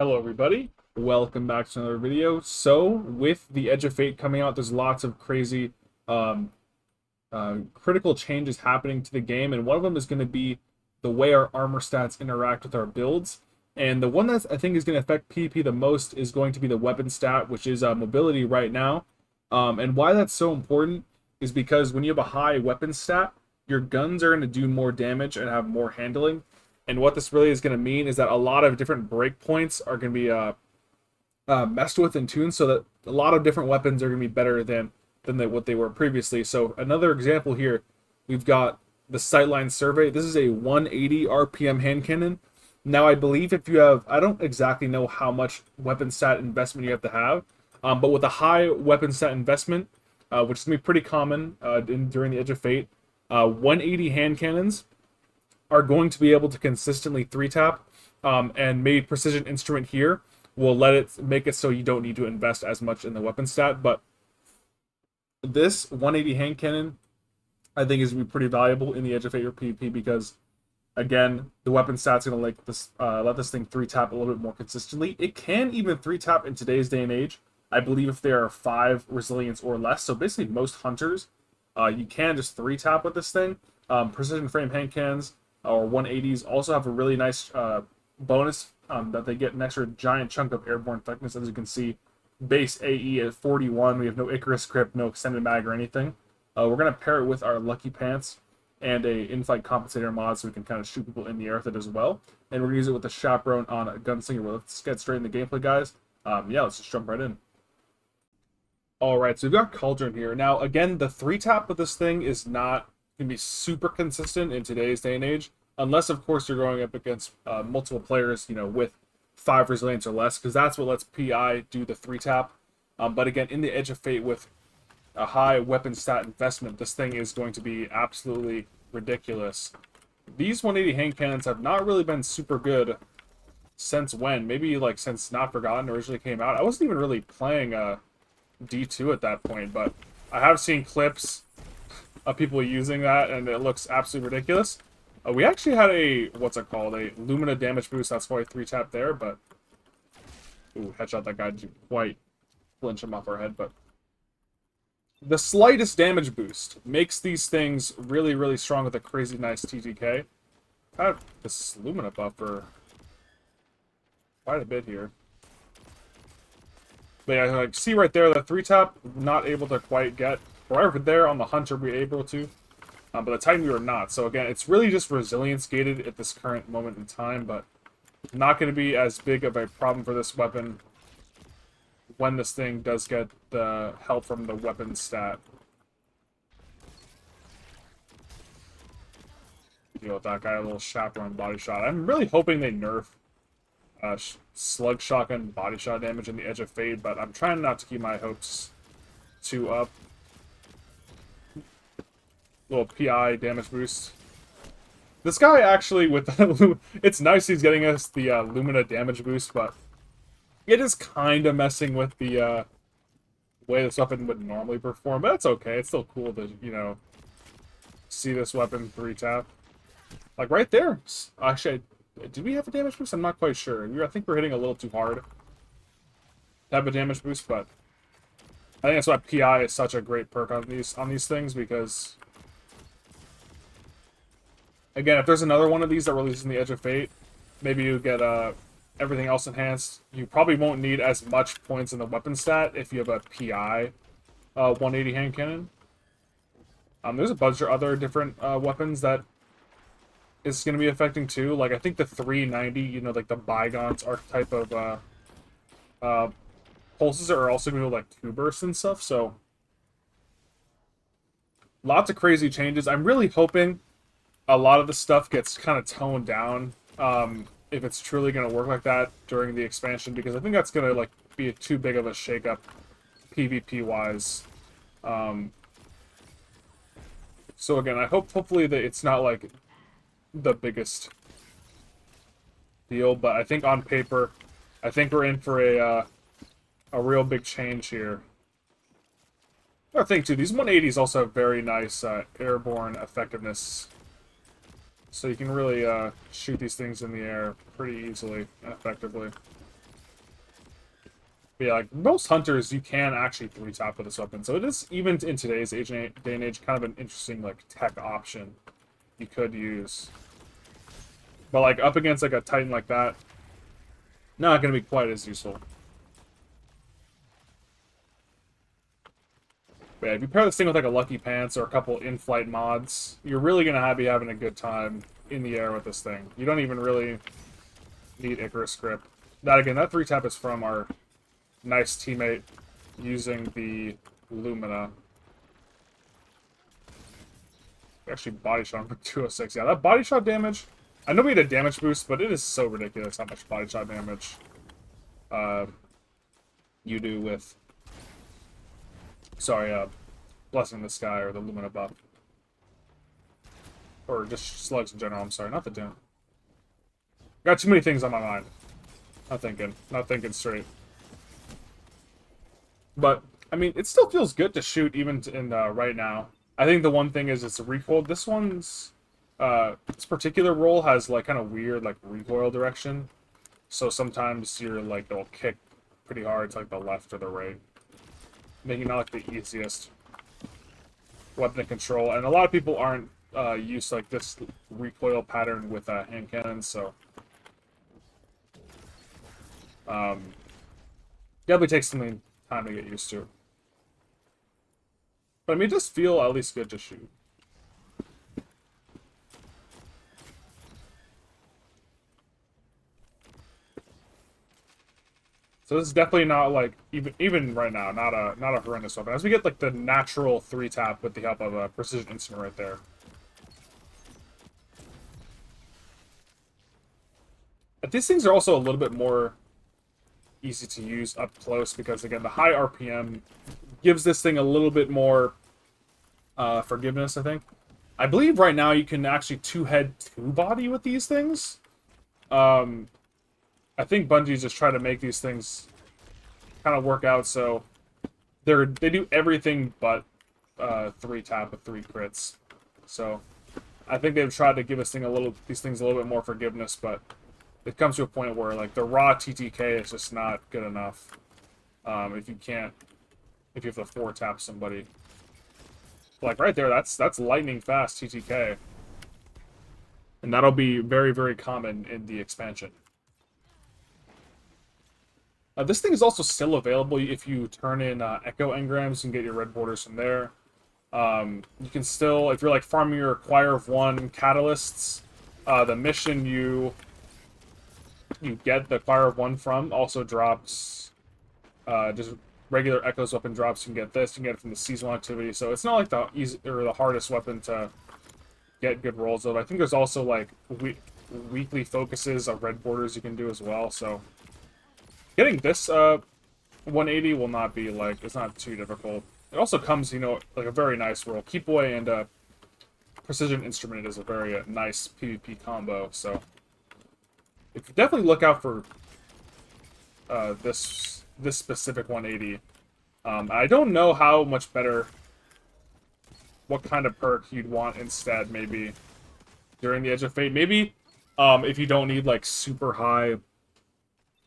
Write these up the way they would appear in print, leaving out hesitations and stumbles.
Hello everybody, welcome back to another video. So, with the Edge of Fate coming out, there's lots of crazy um, critical changes happening to the game, and one of them is going to be the way our armor stats interact with our builds. And the one that I think is going to affect PvP the most is going to be the weapon stat, which is mobility right now. And why that's so important is because when you have a high weapon stat, your guns are going to do more damage and have more handling. And what this really is going to mean is that a lot of different breakpoints are going to be messed with and tuned so that a lot of different weapons are going to be better than what they were previously. So another example here, we've got the Sightline survey. This is a 180 RPM hand cannon. Now I believe if you have, I don't exactly know how much weapon stat investment you have to have, but with a high weapon stat investment, which is going to be pretty common during the Edge of Fate, 180 hand cannons are going to be able to consistently 3-tap, and maybe Precision Instrument here will make it so you don't need to invest as much in the weapon stat. But this 180 hand cannon, I think, is going to be pretty valuable in the Edge of Fate or PvP because, again, the weapon stat's going to let this thing 3-tap a little bit more consistently. It can even 3-tap in today's day and age. I believe if there are 5 resilience or less, so basically most hunters, you can just 3-tap with this thing. Precision frame hand cannons or 180s also have a really nice bonus that they get an extra giant chunk of airborne effectiveness. As you can see, base AE at 41. We have no Icarus grip, no extended mag or anything. We're going to pair it with our Lucky Pants and a in-flight compensator mod so we can kind of shoot people in the air with it as well. And we're going to use it with the Chaperone on a Gunslinger. Well, let's get straight in the gameplay, guys. Yeah, let's just jump right in. Alright, so we've got Cauldron here. Now, again, the 3-tap with this thing is not going to be super consistent in today's day and age, unless, of course, you're going up against multiple players, with 5 resilience or less, because that's what lets PI do the 3-tap. But again, in the Edge of Fate with a high weapon stat investment, this thing is going to be absolutely ridiculous. These 180 hand cannons have not really been super good since when? Maybe like since Not Forgotten originally came out. I wasn't even really playing D2 at that point, but I have seen clips of people using that, and it looks absolutely ridiculous. We actually had a, what's it called, a Lumina damage boost. That's why 3-tap there, but... Ooh, headshot that guy didn't quite flinch him off our head, but... The slightest damage boost makes these things really, really strong with a crazy nice TTK. I have this Lumina buff for quite a bit here. But yeah, like, see right there, the 3-tap, not able to quite get. Right over there on the Hunter, we were able to. But the Titan, we were not. So again, it's really just resilience gated at this current moment in time, but not going to be as big of a problem for this weapon when this thing does get the help from the weapon stat. Deal with that guy, a little Chaperone body shot. I'm really hoping they nerf slug shotgun body shot damage in the Edge of Fate, but I'm trying not to keep my hopes too up. Little PI damage boost. This guy actually, with the it's nice he's getting us the Lumina damage boost, but it is kind of messing with the way this weapon would normally perform. But that's okay. It's still cool to, see this weapon 3-tap. Like right there. Actually, did we have a damage boost? I'm not quite sure. I think we're hitting a little too hard to have a damage boost, but I think that's why PI is such a great perk on these things, because again, if there's another one of these that releases in the Edge of Fate, maybe you get everything else enhanced. You probably won't need as much points in the weapon stat if you have a PI 180 hand cannon. There's a bunch of other different weapons that is going to be affecting too. Like, I think the 390, like the Bygones archetype of pulses are also going to be like 2 bursts and stuff, so lots of crazy changes. I'm really hoping a lot of the stuff gets kind of toned down, if it's truly going to work like that during the expansion, because I think that's going to be too big of a shakeup PvP wise. So again, I hopefully that it's not like the biggest deal, but I think on paper, I think we're in for a real big change here. I think too, these 180s also have very nice airborne effectiveness. So you can really shoot these things in the air pretty easily and effectively. But yeah, like most hunters, you can actually 3-tap with this weapon. So it is, even in today's day and age, kind of an interesting like tech option you could use. But like up against like a Titan like that, not going to be quite as useful. But yeah, if you pair this thing with like a Lucky Pants or a couple in-flight mods, you're really going to be having a good time in the air with this thing. You don't even really need Icarus Grip. That again, that 3-tap is from our nice teammate using the Lumina. Actually, body shot for 206. Yeah, that body shot damage. I know we had a damage boost, but it is so ridiculous how much body shot damage you do with. Sorry, Blessing in the Sky or the Lumina buff. Or just slugs in general, I'm sorry, not the Doom. Got too many things on my mind. Not thinking straight. But, I mean, it still feels good to shoot even in right now. I think the one thing is it's a recoil. This one's, this particular roll has, like, kind of weird, like, recoil direction. So sometimes you're, like, it'll kick pretty hard to, like, the left or the right. Making it not, like, the easiest weapon to control. And a lot of people aren't used to, like, this recoil pattern with hand cannons, so... definitely takes some time to get used to. But I mean, it does feel at least good to shoot. So this is definitely not like even right now, not a horrendous weapon. As we get like the natural 3-tap with the help of a precision instrument right there. But these things are also a little bit more easy to use up close because again the high RPM gives this thing a little bit more forgiveness, I think. I believe right now you can actually 2-head 2-body with these things. I think Bungie's just trying to make these things kind of work out so they do everything but 3-tap with 3 crits. So I think they've tried to give these things a little bit more forgiveness, but it comes to a point where like the raw TTK is just not good enough. If you have to 4-tap somebody. Like right there, that's lightning fast TTK. And that'll be very, very common in the expansion. This thing is also still available if you turn in Echo Engrams and get your red borders from there. You can still, if you're like farming your Choir of One catalysts, the mission you get the Choir of One from also drops just regular Echo's weapon drops. You can get this, you can get it from the seasonal activity. So it's not like the easy or the hardest weapon to get good rolls of. I think there's also like weekly focuses of red borders you can do as well. So getting this 180 will not be like, it's not too difficult. It also comes, you know, like a very nice roll. Keep Away and Precision Instrument is a very nice PvP combo. So if you definitely look out for this specific 180. I don't know how much better, what kind of perk you'd want instead, maybe, during the Edge of Fate. Maybe, if you don't need, like, super high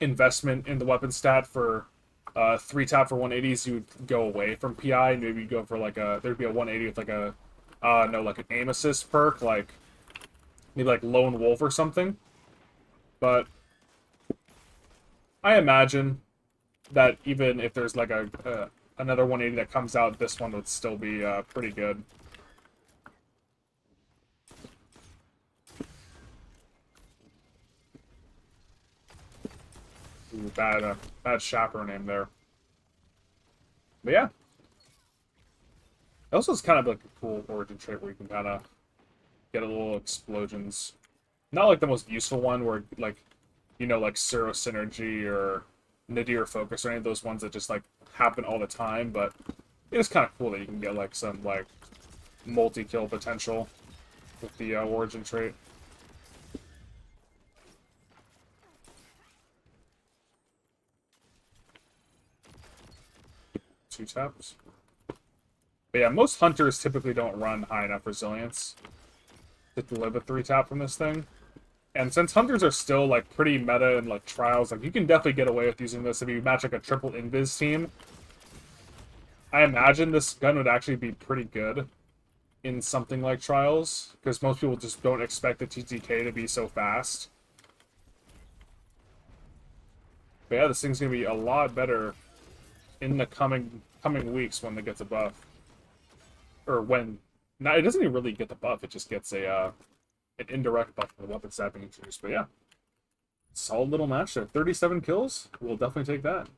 investment in the weapon stat for 3-tap for 180s, you would go away from PI, and maybe go for, like, there'd be a 180 with, like, like an aim assist perk, like, maybe, like, Lone Wolf or something. But I imagine that even if there's like another 180 that comes out, this one would still be pretty good. Ooh, bad chaperone name there. But yeah. It also is kind of like a cool origin trait where you can kind of get a little explosions. Not like the most useful one where like, you know, like Suro Synergy or Nadir Focus or any of those ones that just like happen all the time, but it is kind of cool that you can get like some like multi-kill potential with the origin trait. Two taps. But yeah, most hunters typically don't run high enough resilience to live a 3-tap from this thing. And since hunters are still like pretty meta in like trials, like you can definitely get away with using this if you match like a triple invis team. I imagine this gun would actually be pretty good in something like trials, because most people just don't expect the TTK to be so fast. But yeah, this thing's gonna be a lot better in the coming weeks when it gets a buff. Or when... No, it doesn't even really get the buff, it just gets a an indirect buff from the weapon stat being introduced. But yeah, solid little match there. 37 kills, we'll definitely take that.